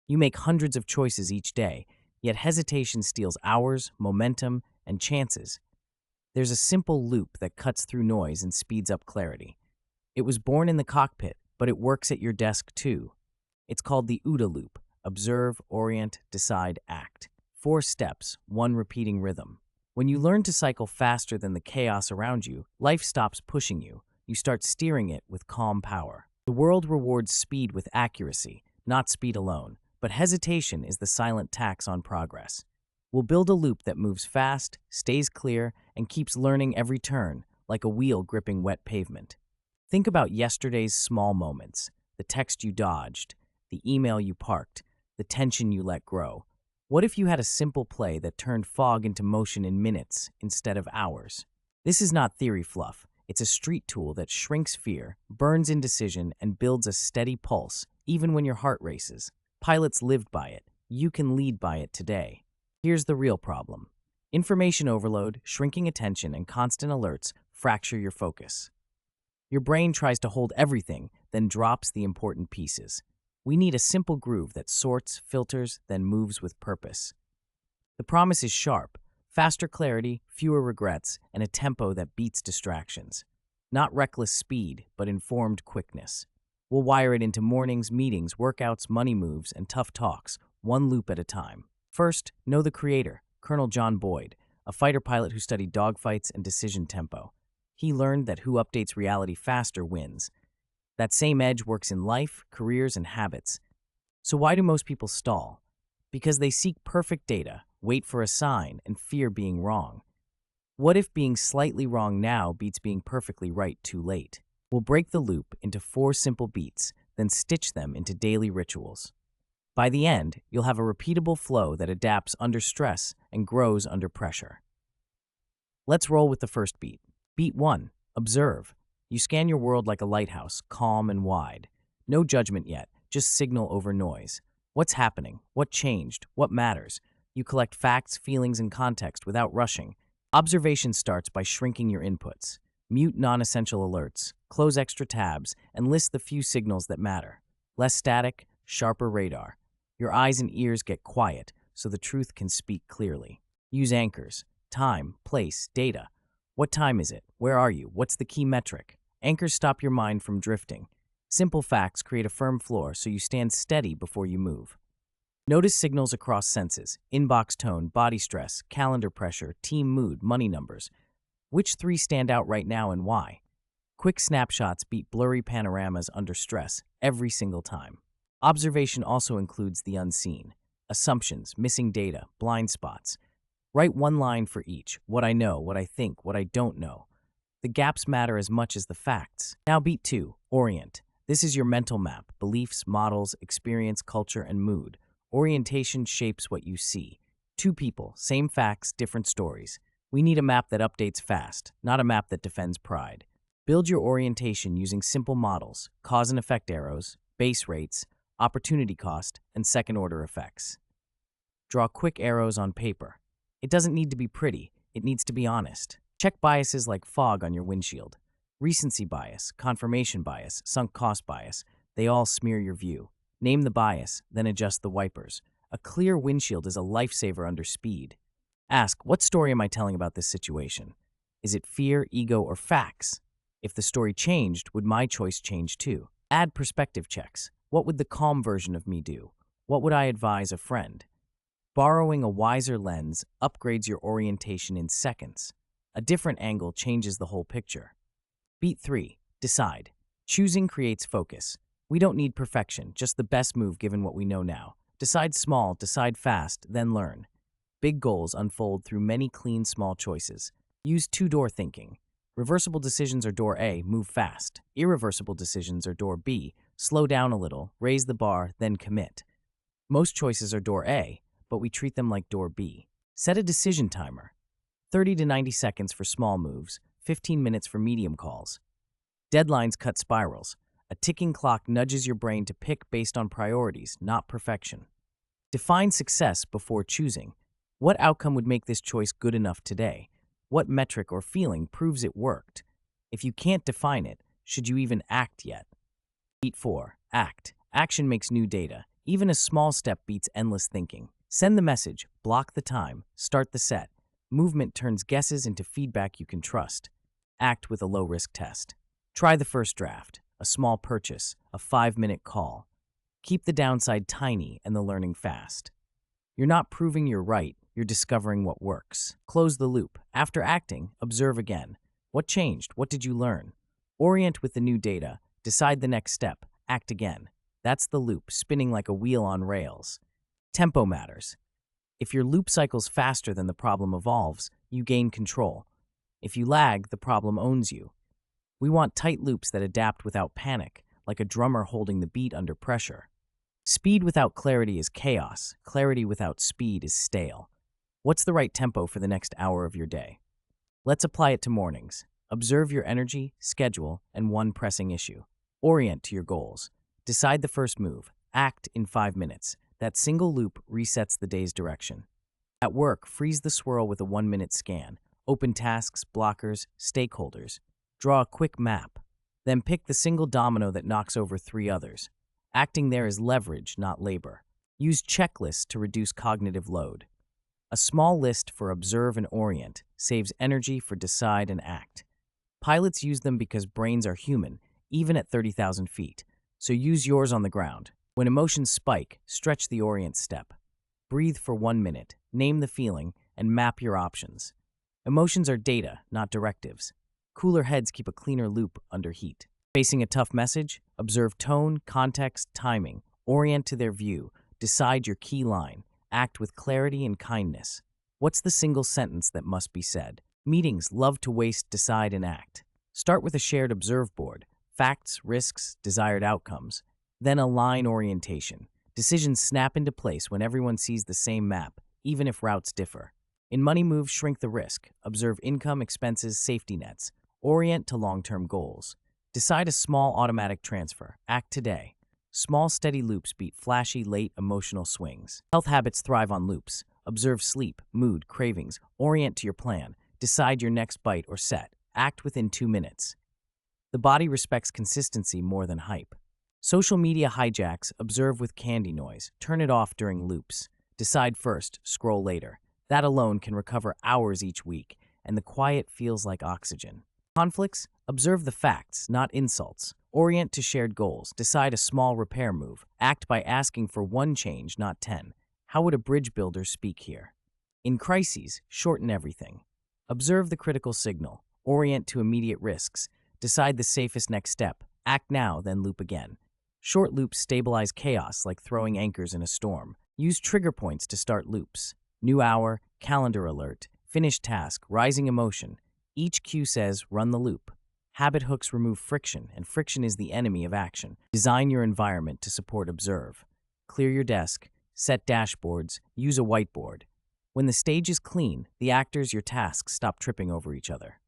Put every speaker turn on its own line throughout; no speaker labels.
You make hundreds of choices each day, yet hesitation steals hours, momentum, and chances. There's a simple loop that cuts through noise and speeds up clarity. It was born in the cockpit, but it works at your desk too. It's called the OODA Loop: observe, orient, decide, act. 4 steps, 1 repeating rhythm. When you learn to cycle faster than the chaos around you, life stops pushing you. You start steering it with calm power. The world rewards speed with accuracy, not speed alone, but hesitation is the silent tax on progress. We'll build a loop that moves fast, stays clear, and keeps learning every turn, like a wheel gripping wet pavement. Think about yesterday's small moments: the text you dodged, the email you parked, the tension you let grow. What if you had a simple play that turned fog into motion in minutes instead of hours? This is not theory fluff. It's a street tool that shrinks fear, burns indecision, and builds a steady pulse, even when your heart races. Pilots lived by it. You can lead by it today. Here's the real problem. Information overload, shrinking attention, and constant alerts fracture your focus. Your brain tries to hold everything, then drops the important pieces. We need a simple groove that sorts, filters, then moves with purpose. The promise is sharp: faster clarity, fewer regrets, and a tempo that beats distractions. Not reckless speed, but informed quickness. We'll wire it into mornings, meetings, workouts, money moves, and tough talks, one loop at a time. First, know the creator, Colonel John Boyd, a fighter pilot who studied dogfights and decision tempo. He learned that who updates reality faster wins. That same edge works in life, careers, and habits. So why do most people stall? Because they seek perfect data, wait for a sign, and fear being wrong. What if being slightly wrong now beats being perfectly right too late? We'll break the loop into 4 simple beats, then stitch them into daily rituals. By the end, you'll have a repeatable flow that adapts under stress and grows under pressure. Let's roll with the first beat. Beat 1. Observe. You scan your world like a lighthouse, calm and wide. No judgment yet, just signal over noise. What's happening? What changed? What matters? You collect facts, feelings, and context without rushing. Observation starts by shrinking your inputs. Mute non-essential alerts, close extra tabs, and list the few signals that matter. Less static, sharper radar. Your eyes and ears get quiet so the truth can speak clearly. Use anchors: time, place, data. What time is it? Where are you? What's the key metric? Anchors stop your mind from drifting. Simple facts create a firm floor so you stand steady before you move. Notice signals across senses: inbox tone, body stress, calendar pressure, team mood, money numbers. Which 3 stand out right now and why? Quick snapshots beat blurry panoramas under stress every single time. Observation also includes the unseen: assumptions, missing data, blind spots. Write 1 line for each: what I know, what I think, what I don't know. The gaps matter as much as the facts. Now beat 2, orient. This is your mental map: beliefs, models, experience, culture, and mood. Orientation shapes what you see. 2 people, same facts, different stories. We need a map that updates fast, not a map that defends pride. Build your orientation using simple models: cause and effect arrows, base rates, opportunity cost, and second-order effects. Draw quick arrows on paper. It doesn't need to be pretty, it needs to be honest. Check biases like fog on your windshield. Recency bias, confirmation bias, sunk cost bias, they all smear your view. Name the bias, then adjust the wipers. A clear windshield is a lifesaver under speed. Ask, what story am I telling about this situation? Is it fear, ego, or facts? If the story changed, would my choice change too? Add perspective checks. What would the calm version of me do? What would I advise a friend? Borrowing a wiser lens upgrades your orientation in seconds. A different angle changes the whole picture. Beat 3. Decide. Choosing creates focus. We don't need perfection, just the best move given what we know now. Decide small, decide fast, then learn. Big goals unfold through many clean, small choices. Use 2-door thinking. Reversible decisions are door A, move fast. Irreversible decisions are door B, slow down a little, raise the bar, then commit. Most choices are door A, but we treat them like door B. Set a decision timer: 30 to 90 seconds for small moves, 15 minutes for medium calls. Deadlines cut spirals. A ticking clock nudges your brain to pick based on priorities, not perfection. Define success before choosing. What outcome would make this choice good enough today? What metric or feeling proves it worked? If you can't define it, should you even act yet? Beat 4. Act. Action makes new data. Even a small step beats endless thinking. Send the message, block the time, start the set. Movement turns guesses into feedback you can trust. Act with a low-risk test. Try the first draft, a small purchase, a 5-minute call. Keep the downside tiny and the learning fast. You're not proving you're right, you're discovering what works. Close the loop. After acting, observe again. What changed? What did you learn? Orient with the new data. Decide the next step. Act again. That's the loop, spinning like a wheel on rails. Tempo matters. If your loop cycles faster than the problem evolves, you gain control. If you lag, the problem owns you. We want tight loops that adapt without panic, like a drummer holding the beat under pressure. Speed without clarity is chaos. Clarity without speed is stale. What's the right tempo for the next hour of your day? Let's apply it to mornings. Observe your energy, schedule, and one pressing issue. Orient to your goals. Decide the first move. Act in 5 minutes. That single loop resets the day's direction. At work, freeze the swirl with a 1-minute scan. Open tasks, blockers, stakeholders. Draw a quick map. Then pick the single domino that knocks over 3 others. Acting there is leverage, not labor. Use checklists to reduce cognitive load. A small list for observe and orient saves energy for decide and act. Pilots use them because brains are human, even at 30,000 feet. So use yours on the ground. When emotions spike, stretch the orient step. Breathe for 1 minute, name the feeling, and map your options. Emotions are data, not directives. Cooler heads keep a cleaner loop under heat. Facing a tough message, observe tone, context, timing. Orient to their view. Decide your key line. Act with clarity and kindness. What's the single sentence that must be said? Meetings love to waste, decide, and act. Start with a shared observe board. Facts, risks, desired outcomes. Then align orientation. Decisions snap into place when everyone sees the same map, even if routes differ. In money moves, shrink the risk. Observe income, expenses, safety nets. Orient to long-term goals. Decide a small automatic transfer. Act today. Small, steady loops beat flashy, late, emotional swings. Health habits thrive on loops. Observe sleep, mood, cravings. Orient to your plan. Decide your next bite or set. Act within 2 minutes. The body respects consistency more than hype. Social media hijacks, observe with candy noise. Turn it off during loops. Decide first, scroll later. That alone can recover hours each week, and the quiet feels like oxygen. Conflicts, observe the facts, not insults. Orient to shared goals. Decide a small repair move. Act by asking for 1 change, not 10. How would a bridge builder speak here? In crises, shorten everything. Observe the critical signal. Orient to immediate risks. Decide the safest next step. Act now, then loop again. Short loops stabilize chaos like throwing anchors in a storm. Use trigger points to start loops. New hour, calendar alert, finished task, rising emotion. Each cue says, run the loop. Habit hooks remove friction, and friction is the enemy of action. Design your environment to support observe. Clear your desk, set dashboards, use a whiteboard. When the stage is clean, the actors, your tasks, stop tripping over each other.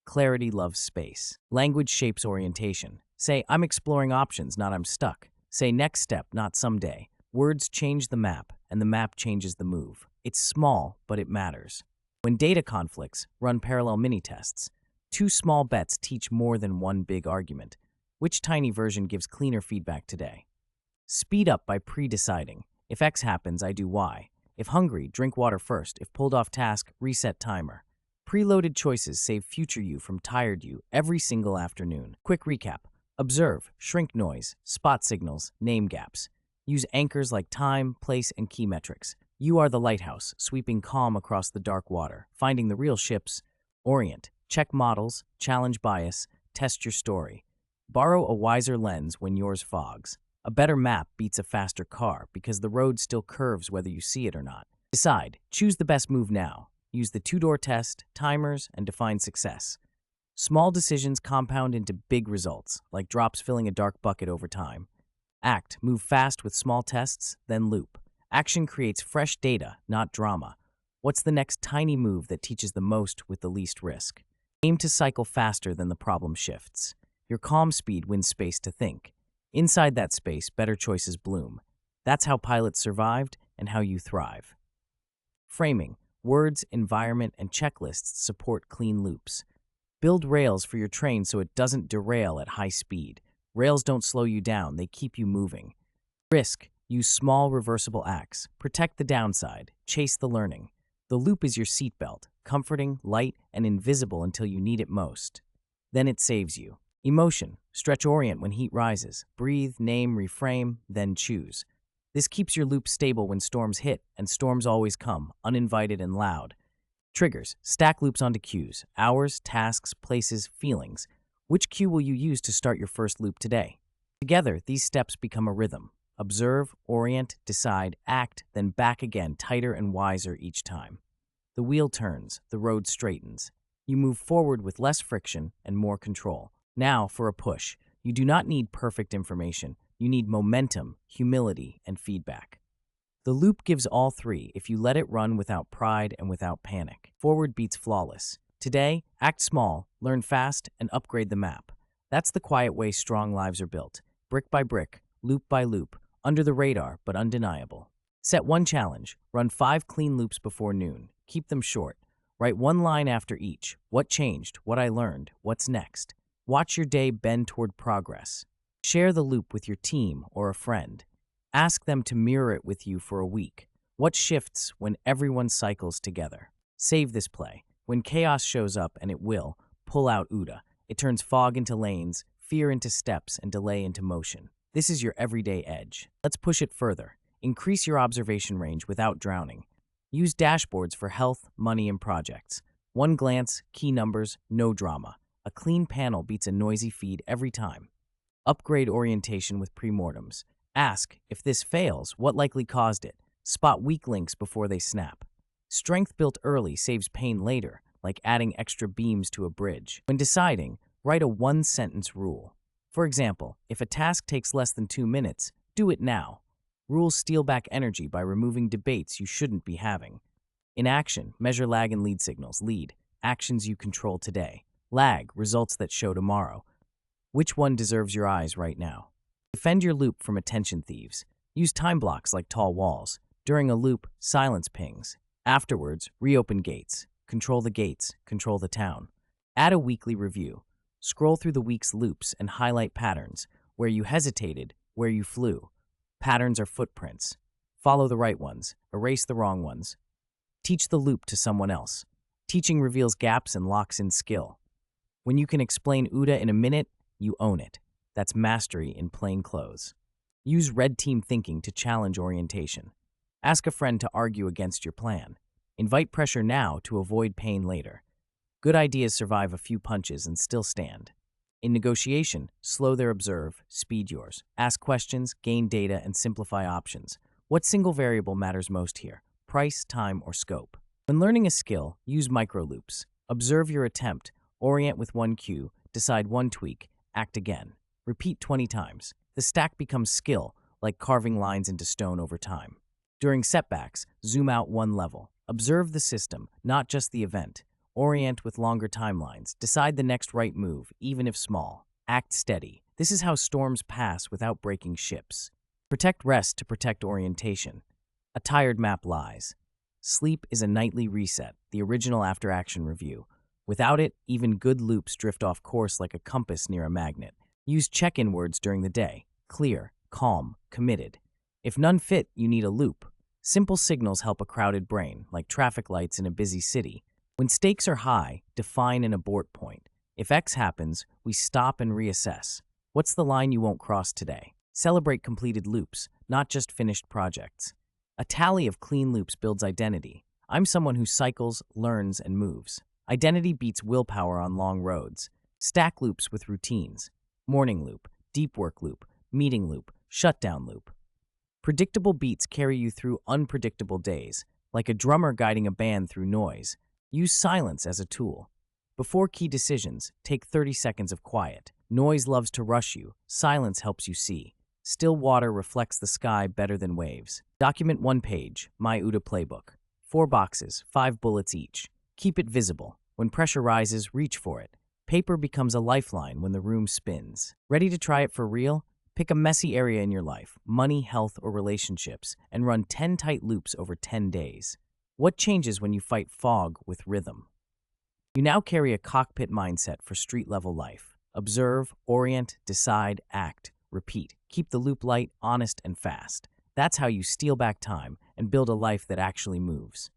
Clarity loves space. Language shapes orientation. Say, I'm exploring options, not I'm stuck. Say, next step, not someday. Words change the map, and the map changes the move. It's small, but it matters. When data conflicts, run parallel mini-tests. 2 small bets teach more than 1 big argument. Which tiny version gives cleaner feedback today? Speed up by pre-deciding. If X happens, I do Y. If hungry, drink water first. If pulled off task, reset timer. Preloaded choices save future you from tired you every single afternoon. Quick recap. Observe, shrink noise, spot signals, name gaps. Use anchors like time, place, and key metrics. You are the lighthouse, sweeping calm across the dark water. Finding the real ships. Orient. Check models, challenge bias, test your story. Borrow a wiser lens when yours fogs. A better map beats a faster car because the road still curves whether you see it or not. Decide. Choose the best move now. Use the 2-door test, timers, and define success. Small decisions compound into big results, like drops filling a dark bucket over time. Act. Move fast with small tests, then loop. Action creates fresh data, not drama. What's the next tiny move that teaches the most with the least risk? Aim to cycle faster than the problem shifts. Your calm speed wins space to think. Inside that space, better choices bloom. That's how pilots survived and how you thrive. Framing. Words, environment, and checklists support clean loops. Build rails for your train so it doesn't derail at high speed. Rails don't slow you down, they keep you moving. Risk. Use small, reversible acts. Protect the downside. Chase the learning. The loop is your seatbelt, comforting, light, and invisible until you need it most. Then it saves you. Emotion. Stretch orient when heat rises. Breathe, name, reframe, then choose. This keeps your loop stable when storms hit, and storms always come, uninvited and loud. Triggers. Stack loops onto cues. Hours, tasks, places, feelings. Which cue will you use to start your first loop today? Together, these steps become a rhythm. Observe, orient, decide, act, then back again, tighter and wiser each time. The wheel turns, the road straightens. You move forward with less friction and more control. Now for a push. You do not need perfect information. You need momentum, humility, and feedback. The loop gives all three if you let it run without pride and without panic. Forward beats flawless. Today, act small, learn fast, and upgrade the map. That's the quiet way strong lives are built. Brick by brick, loop by loop, under the radar but undeniable. Set one challenge. Run 5 clean loops before noon. Keep them short. Write one line after each. What changed? What I learned? What's next? Watch your day bend toward progress. Share the loop with your team or a friend. Ask them to mirror it with you for a week. What shifts when everyone cycles together? Save this play. When chaos shows up, and it will, pull out OODA. It turns fog into lanes, fear into steps, and delay into motion. This is your everyday edge. Let's push it further. Increase your observation range without drowning. Use dashboards for health, money, and projects. One glance, key numbers, no drama. A clean panel beats a noisy feed every time. Upgrade orientation with premortems. Ask, if this fails, what likely caused it? Spot weak links before they snap. Strength built early saves pain later, like adding extra beams to a bridge. When deciding, write a one-sentence rule. For example, if a task takes less than 2 minutes, do it now. Rules steal back energy by removing debates you shouldn't be having. In action, measure lag and lead signals. Lead, actions you control today. Lag, results that show tomorrow. Which one deserves your eyes right now? Defend your loop from attention thieves. Use time blocks like tall walls. During a loop, silence pings. Afterwards, reopen gates. Control the gates, control the town. Add a weekly review. Scroll through the week's loops and highlight patterns. Where you hesitated, where you flew. Patterns are footprints. Follow the right ones. Erase the wrong ones. Teach the loop to someone else. Teaching reveals gaps and locks in skill. When you can explain OODA in a minute, you own it. That's mastery in plain clothes. Use red team thinking to challenge orientation. Ask a friend to argue against your plan. Invite pressure now to avoid pain later. Good ideas survive a few punches and still stand. In negotiation, slow their observe, speed yours. Ask questions, gain data, and simplify options. What single variable matters most here? Price, time, or scope? When learning a skill, use microloops. Observe your attempt, orient with one cue, decide one tweak, act again. Repeat 20 times. The stack becomes skill, like carving lines into stone over time. During setbacks, zoom out one level. Observe the system, not just the event. Orient with longer timelines. Decide the next right move, even if small. Act steady. This is how storms pass without breaking ships. Protect rest to protect orientation. A tired map lies. Sleep is a nightly reset, the original after-action review. Without it, even good loops drift off course like a compass near a magnet. Use check-in words during the day. Clear, calm, committed. If none fit, you need a loop. Simple signals help a crowded brain, like traffic lights in a busy city. When stakes are high, define an abort point. If X happens, we stop and reassess. What's the line you won't cross today? Celebrate completed loops, not just finished projects. A tally of clean loops builds identity. I'm someone who cycles, learns, and moves. Identity beats willpower on long roads. Stack loops with routines. Morning loop, deep work loop, meeting loop, shutdown loop. Predictable beats carry you through unpredictable days, like a drummer guiding a band through noise. Use silence as a tool. Before key decisions, take 30 seconds of quiet. Noise loves to rush you. Silence helps you see. Still water reflects the sky better than waves. Document one page, My OODA Playbook. 4 boxes, 5 bullets each. Keep it visible. When pressure rises, reach for it. Paper becomes a lifeline when the room spins. Ready to try it for real? Pick a messy area in your life, money, health, or relationships, and run 10 tight loops over 10 days. What changes when you fight fog with rhythm? You now carry a cockpit mindset for street-level life. Observe, orient, decide, act, repeat. Keep the loop light, honest, and fast. That's how you steal back time and build a life that actually moves.